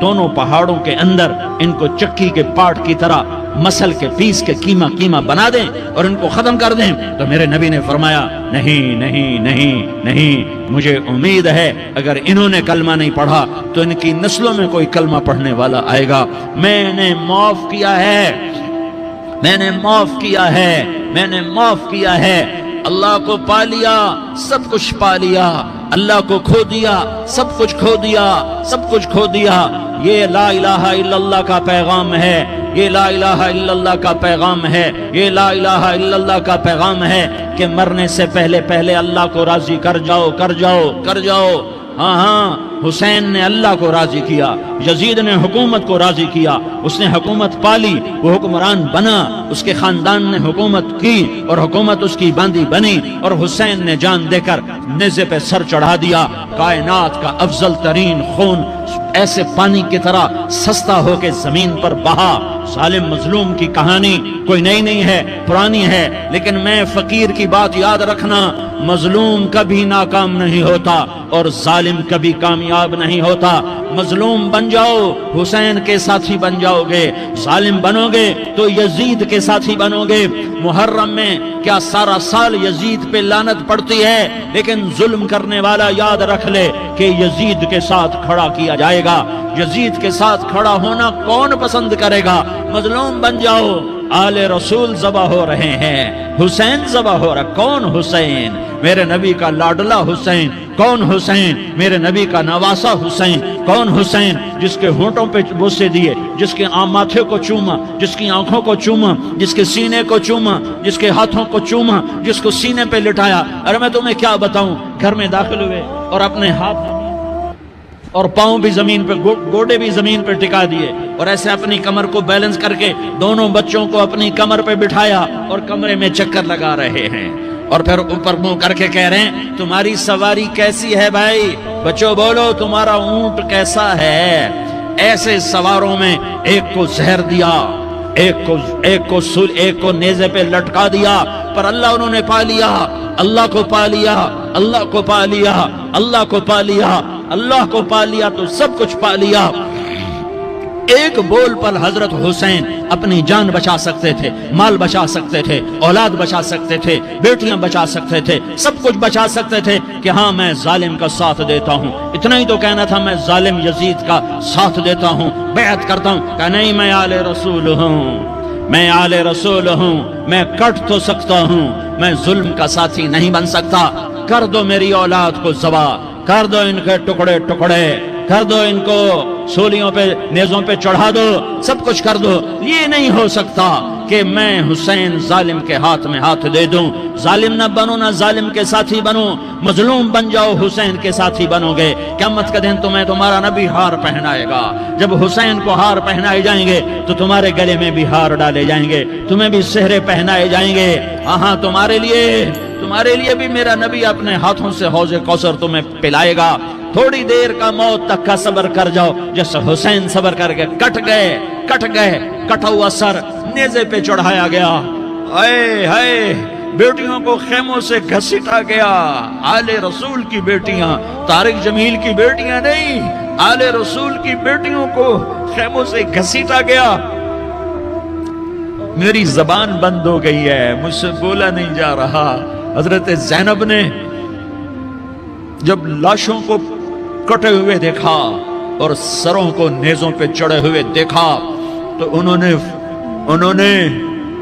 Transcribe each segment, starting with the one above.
دونوں پہاڑوں کے اندر ان کو چکی کے پاٹ کی طرح مسل کے پیس کے کیما کیما بنا دیں اور ان کو ختم کر دیں. تو میرے نبی نے فرمایا نہیں نہیں نہیں نہیں، مجھے امید ہے اگر انہوں نے کلمہ نہیں پڑھا تو ان کی نسلوں میں کوئی کلمہ پڑھنے والا آئے گا. میں نے معاف کیا ہے، میں نے معاف کیا ہے، میں نے معاف کیا ہے. اللہ کو پا لیا سب کچھ پا لیا، اللہ کو کھو دیا سب کچھ کھو دیا، سب کچھ کھو دیا. یہ لا الہ الا اللہ کا پیغام ہے، یہ لا الہ الا اللہ کا پیغام ہے، یہ لا الہ الا اللہ کا پیغام ہے کہ مرنے سے پہلے پہلے اللہ کو راضی کر جاؤ کر جاؤ کر جاؤ. ہاں ہاں، حسین نے اللہ کو راضی کیا، یزید نے حکومت کو راضی کیا، اس نے حکومت پالی، وہ حکمران بنا، اس کے خاندان نے حکومت کی اور حکومت اس کی باندھی بنی، اور حسین نے جان دے کر نیزے پہ سر چڑھا دیا. کائنات کا افضل ترین خون ایسے پانی کی طرح سستا ہو کے زمین پر بہا. ظالم مظلوم کی کہانی کوئی نئی نہیں ہے، پرانی ہے، لیکن میں فقیر کی بات یاد رکھنا، مظلوم کبھی ناکام نہیں ہوتا اور ظالم کبھی کامیاب نہیں ہوتا. مظلوم بن جاؤ حسین کے ساتھی بن جاؤ گے، ظالم بنو گے تو یزید کے ساتھی بنو گے. محرم میں کیا سارا سال یزید پہ لعنت پڑتی ہے، لیکن ظلم کرنے والا یاد رکھ لے کہ یزید کے ساتھ کھڑا کیا جائے گا. یزید کے ساتھ کھڑا ہونا کون پسند کرے گا؟ مظلوم بن جاؤ. آل رسول ذبح ہو رہے ہیں، حسین ذبح ہو رہا. کون حسین؟ میرے نبی کا لاڈلا حسین. کون حسین؟ میرے نبی کا نواسا حسین. کون حسین؟ جس کے ہونٹوں پہ بوسے دیے، جس کے ماتھے کو چوما، جس کی آنکھوں کو چوما، جس کے سینے کو چوما، جس کے ہاتھوں کو چوما، جس کو سینے پہ لٹایا. ارے میں تمہیں کیا بتاؤں، گھر میں داخل ہوئے اور اپنے ہاتھ اور پاؤں بھی زمین پہ، گوڑے بھی زمین پہ ٹکا دیے، اور ایسے اپنی کمر کو بیلنس کر کے دونوں بچوں کو اپنی کمر پہ بٹھایا اور کمرے میں چکر لگا رہے ہیں، اور پھر اوپر منہ کر کے کہہ رہے ہیں تمہاری سواری کیسی ہے بھائی؟ بچوں بولو تمہارا اونٹ کیسا ہے؟ ایسے سواروں میں ایک کو زہر دیا، ایک کو نیزے پہ لٹکا دیا، پر اللہ انہوں نے پا لیا، اللہ کو پا لیا، اللہ کو پا لیا، اللہ کو پا لیا، اللہ کو پا لیا تو سب کچھ پا لیا. ایک بول پر حضرت حسین اپنی جان بچا سکتے تھے، مال بچا سکتے تھے، اولاد بچا سکتے تھے، بیٹیاں بچا سکتے تھے، سب کچھ بچا سکتے تھے کہ ہاں میں ظالم کا ساتھ دیتا ہوں. اتنا ہی تو کہنا تھا میں ظالم یزید کا ساتھ دیتا ہوں، بیعت کرتا ہوں. کہ نہیں، میں آل رسول ہوں، میں آل رسول ہوں، میں کٹ تو سکتا ہوں، میں ظلم کا ساتھی نہیں بن سکتا. کر دو میری اولاد کو ذبح، کر دو ان کے ٹکڑے ٹکڑے، کر دو ان کو سولیوں پہ نیزوں پہ چڑھا دو، سب کچھ کر دو. یہ نہیں ہو سکتا کہ میں حسین ظالم کے ہاتھ میں ہاتھ دے دوں. ظالم نہ بنو، نہ ظالم کے ساتھی بنو، مظلوم بن جاؤ، حسین کے ساتھی بنو گے. قیامت کا دن تمہیں تمہارا نبی ہار پہنائے گا. جب حسین کو ہار پہنائے جائیں گے تو تمہارے گلے میں بھی ہار ڈالے جائیں گے، تمہیں بھی سہرے پہنائے جائیں گے. ہاں تمہارے لیے بھی میرا نبی اپنے ہاتھوں سے حوض کوثر تمہیں پلائے گا. تھوڑی دیر کا موت تک کا صبر کر جاؤ، جیسے حسین صبر کر کے کٹ گئے، کٹا ہوا سر نیزے پہ چڑھایا گیا. اے ہائے، بیٹیوں کو خیموں سے گھسیٹا گیا. آل رسول کی بیٹیاں، طارق جمیل کی بیٹیاں نہیں، آل رسول کی بیٹیوں کو خیموں سے گھسیٹا گیا. میری زبان بند ہو گئی ہے، مجھ سے بولا نہیں جا رہا. حضرت زینب نے جب لاشوں کو کٹے ہوئے دیکھا اور سروں کو نیزوں پہ چڑھے ہوئے دیکھا تو انہوں نے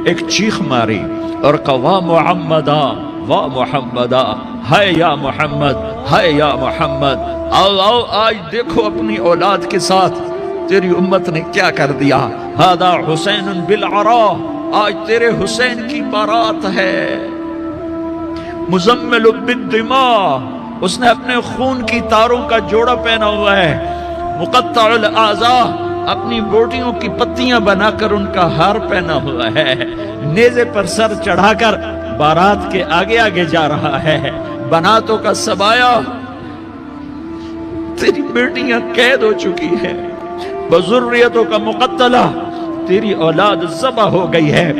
ایک چیخ ماری اور کہا واہ محمدہ، واہ محمدہ، ہائے یا محمد، ہائے یا محمد. آؤ آج دیکھو اپنی اولاد کے ساتھ تیری امت نے کیا کر دیا. ہذا حسین بالعراء، آج تیرے حسین کی بارات ہے. مزمل بالدماء، اس نے اپنے خون کی تاروں کا جوڑا پہنا ہوا ہے. مقطع الاعضاء، اپنی بوٹیوں کی پتیاں بنا کر ان کا ہار پہنا ہوا ہے. نیزے پر سر چڑھا کر بارات کے آگے آگے جا رہا ہے. بناتوں کا سبایا، تیری بیٹیاں قید ہو چکی ہے. بذریتوں کا مقتلہ، تیری اولاد ذبح ہو گئی ہے.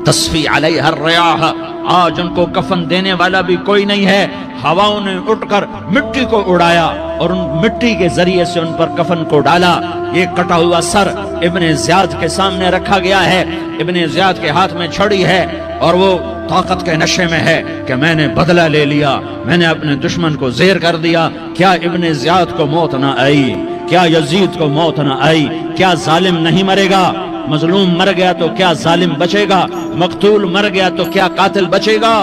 تصفی علیہ الریاح، آج ان کو کفن دینے والا بھی کوئی نہیں ہے. ہواؤں نے اٹھ کر مٹی کو اڑایا اور ان مٹی کے ذریعے سے ان پر کفن کو ڈالا. یہ کٹا ہوا سر ابن زیاد کے سامنے رکھا گیا ہے. ابن زیاد کے ہاتھ میں چھڑی ہے اور وہ طاقت کے نشے میں ہے کہ میں نے بدلہ لے لیا, میں نے اپنے دشمن کو زیر کر دیا. کیا ابن زیاد کو موت نہ آئی؟ کیا یزید کو موت نہ آئی؟ کیا ظالم نہیں مرے گا؟ مظلوم مر گیا تو کیا ظالم بچے گا؟ مقتول مر گیا تو کیا قاتل بچے گا؟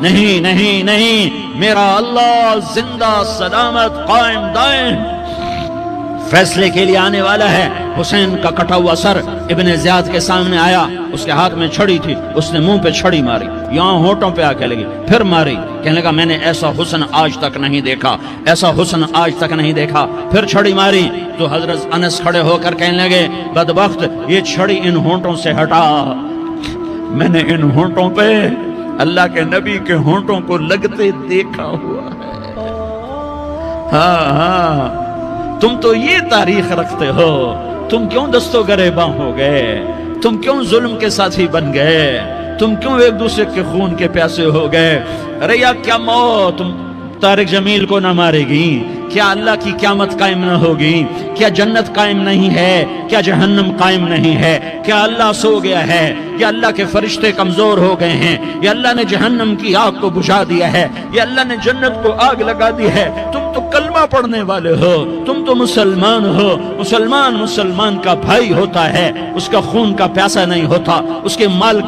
نہیں نہیں نہیں, میرا اللہ زندہ سلامت قائم دائم فیصلے کے لیے آنے والا ہے. حسین کا کٹا ہوا سر ابن زیاد کے سامنے آیا, اس کے ہاتھ میں چھڑی تھی, اس نے منہ پہ چھڑی ماری, یہاں ہونٹوں پہ آ کے لگی, پھر ماری. کہنے لگا میں نے ایسا حسن آج تک نہیں دیکھا, ایسا حسن آج تک نہیں دیکھا. پھر چھڑی ماری تو حضرت انس کھڑے ہو کر کہنے لگے بدبخت یہ چھڑی ان ہونٹوں سے ہٹا, میں نے ان ہونٹوں پہ اللہ کے نبی کے ہونٹوں کو لگتے دیکھا ہوا ہے. ہاں ہاں, تم تو یہ تاریخ رکھتے ہو, تم کیوں دستو گریباں ہو گئے, تم کیوں ظلم کے ساتھی بن گئے, تم کیوں ایک دوسرے کے خون کے پیاسے ہو گئے. ارے یا کیا موت طارق جمیل کو نہ مارے گی؟ کیا اللہ کی قیامت قائم نہ ہوگی؟ کیا جنت قائم نہیں ہے؟ کیا جہنم قائم نہیں ہے؟ کیا اللہ سو گیا ہے؟ یا اللہ کے فرشتے کمزور ہو گئے ہیں؟ یا اللہ نے جہنم کی آگ کو بجھا دیا ہے؟ یا اللہ نے جنت کو آگ لگا دی ہے؟ تم تو کلمہ پڑھنے والے ہو, تم تو مسلمان ہو. مسلمان مسلمان کا بھائی ہوتا ہے, اس کا خون کا پیاسا نہیں ہوتا, اس کے مال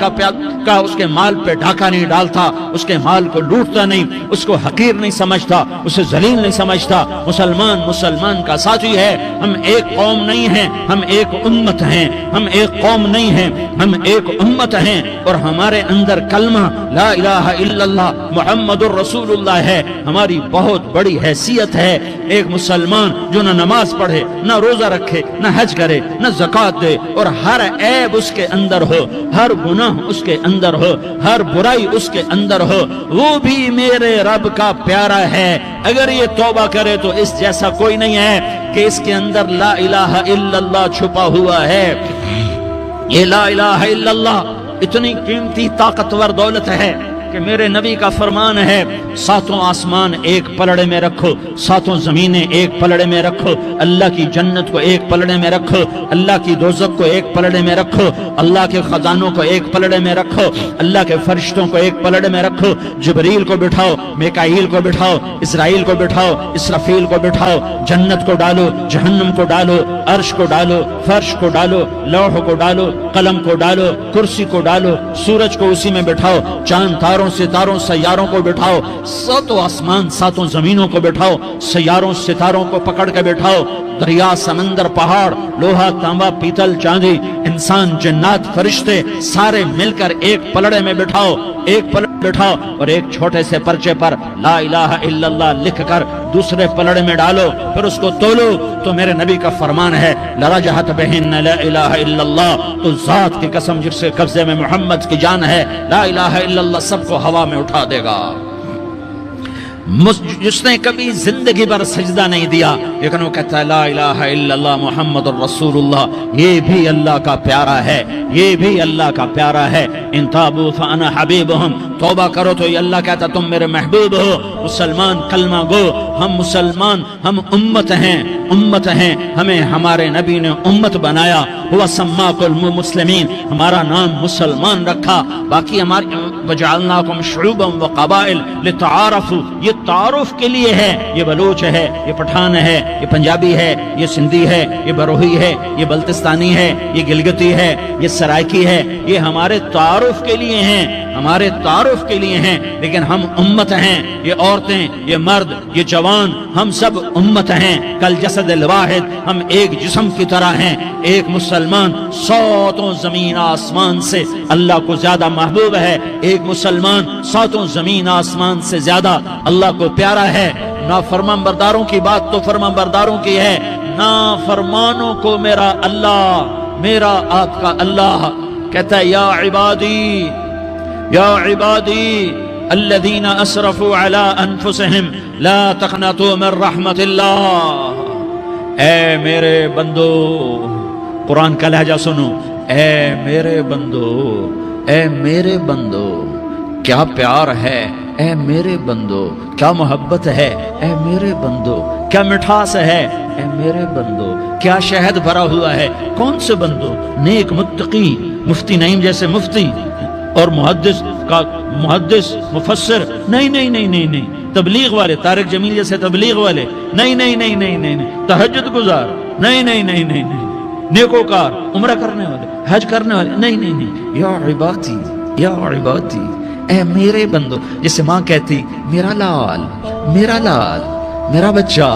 اس کے مال پہ ڈھاکہ نہیں ڈالتا, اس کے مال کو لوٹتا نہیں, اس کو حقیر نہیں سمجھتا, اسے ذلیل نہیں سمجھتا. مسلمان مسلمان کا ساتھی ہے. ہم ایک قوم نہیں ہیں, ہم ایک امت ہیں. ہم ایک قوم نہیں ہیں, ہم ایک امت ہیں. اور ہمارے اندر کلمہ لا الہ الا اللہ محمد الرسول اللہ ہے. ہماری بہت بڑی حیثیت ہے. ایک مسلمان جو نہ نماز پڑھے, نہ روزہ رکھے, نہ حج کرے, نہ زکوٰۃ دے, اور ہر عیب اس کے اندر ہو, ہر گناہ اس کے اندر ہو, ہر برائی اس کے اندر ہو, وہ بھی میرے رب کا پیارا ہے. اگر یہ توبہ کرے تو اس جیسا کوئی نہیں ہے کہ اس کے اندر لا الہ الا اللہ چھپا ہوا ہے. یہ لا الہ الا اللہ اتنی قیمتی طاقتور دولت ہے کہ میرے نبی کا فرمان ہے, ساتوں آسمان ایک پلڑے میں رکھو, ساتوں زمینیں ایک پلڑے میں رکھو, اللہ کی جنت کو ایک پلڑے میں رکھو, اللہ کی دوزخ کو ایک پلڑے میں رکھو, اللہ کے خزانوں کو ایک پلڑے میں رکھو, اللہ کے فرشتوں کو ایک پلڑے میں رکھو. جبریل کو بٹھاؤ, میکائیل کو بٹھاؤ, اسرائیل کو بٹھاؤ, اسرافیل کو بٹھاؤ. جنت کو ڈالو, جہنم کو ڈالو, عرش کو ڈالو, فرش کو ڈالو, لوح کو ڈالو, قلم کو ڈالو, کرسی کو ڈالو, سورج کو اسی میں بٹھاؤ, چاند ستاروں سیاروں کو بٹھاؤ, ساتوں آسمان ساتوں زمینوں کو بٹھاؤ, سیاروں ستاروں کو پکڑ کے بٹھاؤ, دریا سمندر پہاڑ لوہا تانبا پیتل چاندی انسان جنات فرشتے سارے مل کر ایک پلڑے میں بٹھاؤ, ایک پلڑے بٹھاؤ, اور ایک چھوٹے سے پرچے پر لا الہ الا اللہ لکھ کر دوسرے پلڑے میں ڈالو, پھر اس کو تولو. تو میرے نبی کا فرمان ہے لرجحت بہن لا الہ الا اللہ, تو ذات کی قسم جس کے قبضے میں محمد کی جان ہے, لا الہ الا اللہ سب کو ہوا میں اٹھا دے گا. جس نے کبھی زندگی پر سجدہ نہیں دیا لیکن وہ کہتا ہے لا الہ الا اللہ محمد الرسول اللہ, یہ بھی اللہ کا پیارا ہے, یہ بھی اللہ کا پیارا ہے. ان تابوا فانا حبیبہم, توبہ کرو تو یہ اللہ کہتا تم میرے محبوب ہو. مسلمان کلمہ گو, ہم مسلمان, ہم امت ہیں, امت ہیں, ہمیں ہمارے نبی نے امت بنایا. ہوا سماکم المسلمین, ہمارا نام مسلمان رکھا. باقی ہمارے وجعلناکم شعوبا وقبائل لتعارفوا, یہ تعارف کے لیے ہے. یہ بلوچ ہے, یہ پٹھان ہے, یہ پنجابی ہے, یہ سندھی ہے, یہ بروہی ہے, یہ بلتستانی ہے, یہ گلگتی ہے, یہ سرائکی ہے. یہ ہمارے تعارف کے لیے ہیں, ہمارے تعارف کے لیے ہیں. لیکن ہم امت ہیں, یہ عورتیں, یہ مرد, یہ جوان, ہم سب امت ہیں. کل جسد الواحد, ہم ایک جسم کی طرح ہیں. ایک مسلمان ساتوں زمین آسمان سے اللہ کو زیادہ محبوب ہے. ایک مسلمان ساتوں زمین آسمان سے زیادہ اللہ کو پیارا ہے. نافرمان برداروں کی بات تو فرمان برداروں کی ہے, نافرمانوں کو میرا اللہ, میرا آپ کا اللہ کہتا ہے یا عبادی, یا عبادی الذین اسرفوا علی انفسہم لا تقنطوا من رحمت اللہ. اے میرے بندو, قرآن کا لہجہ سنو, اے میرے بندو, اے میرے بندو, کیا پیار ہے اے میرے بندو، کیا محبت ہے اے میرے بندو، کیا مٹھاس ہے اے میرے بندو، کیا شہد بھرا ہوا ہے۔ کون سے بندو؟ نیک متقی مفتی نعیم جیسے مفتی اور محدث مفسر، نہیں نہیں نہیں نہیں نہیں، تبلیغ والے طارق جمیل جیسے تبلیغ والے، نہیں نہیں نہیں نہیں نہیں، تہجد گزار، نہیں نہیں نہیں نہیں نہیں، نیکوکار، عمرہ کرنے والے، حج کرنے والے، نہیں نہیں نہیں، یا عبادی یا عبادی، اے میرے بندو، جسے ماں کہتی میرا لال میرا لال میرا بچہ،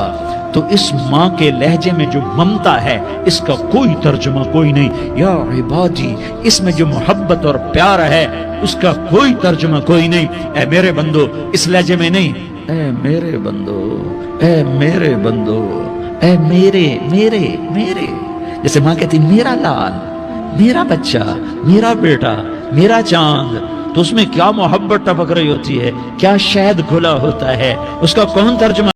تو اس ماں کے لہجے میں جو ممتا ہے اس کا کوئی ترجمہ کوئی نہیں، یا عبادی، اس میں جو محبت اور پیار ہے اس کا کوئی ترجمہ کوئی نہیں، اے میرے بندو، اس لہجے میں نہیں، اے میرے بندو اے میرے بندو اے میرے میرے میرے، جیسے ماں کہتی میرا لال میرا بچہ میرا بیٹا میرا چاند، تو اس میں کیا محبت ٹپک رہی ہوتی ہے، کیا شہد گھلا ہوتا ہے، اس کا کون ترجمہ